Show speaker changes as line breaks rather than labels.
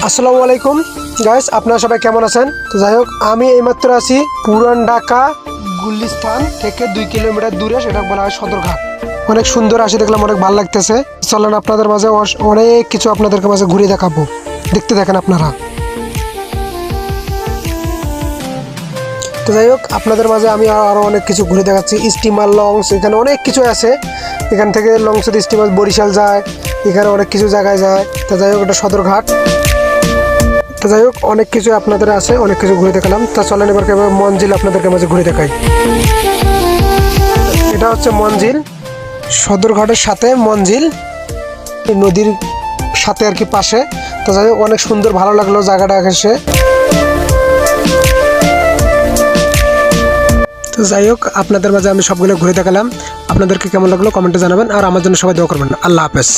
আসসালামু আলাইকুম গাইস, আপনারা সবাই কেমন আছেন? তো যাই হোক, আমি এইমাত্র আছি পুরান ঢাকা গুলিস্তান থেকে 2 কিলোমিটার দূরে, সেটা বলা হয় সদরঘাট। অনেক সুন্দর আসে, দেখলাম অনেক ভালো লাগতেছে। চলেন আপনাদের মাঝে অনেক কিছু আপনাদের মাঝে ঘুরে দেখাবো, দেখতে দেখেন আপনারা। তো যাই হোক, আপনাদের মাঝে আমি আরও অনেক কিছু ঘুরে দেখাচ্ছি। স্টিমার লঞ্চ, এখানে অনেক কিছু আছে। এখান থেকে লঞ্চের স্টিমার বরিশাল যায়, এখানে অনেক কিছু জায়গায় যায়। তো যাই হোক, এটা সদরঘাট। তো যাই হোক, অনেক কিছু আপনাদের আছে, অনেক কিছু ঘুরে দেখালাম। তা চলেন এবার মঞ্জিল আপনাদেরকে মাঝে ঘুরে দেখাই। এটা হচ্ছে মঞ্জিল, সদরঘাটের সাথে মঞ্জিল, নদীর সাথে আর কি পাশে। তো যাই হোক, অনেক সুন্দর, ভালো লাগলো জায়গাটা এসে। তো যাই হোক, আপনাদের মাঝে আমি সবগুলো ঘুরে দেখালাম। আপনাদেরকে কেমন লাগলো কমেন্টে জানাবেন, আর আমার জন্য সবাই দোয়া করবেন। আল্লাহ হাফেজ।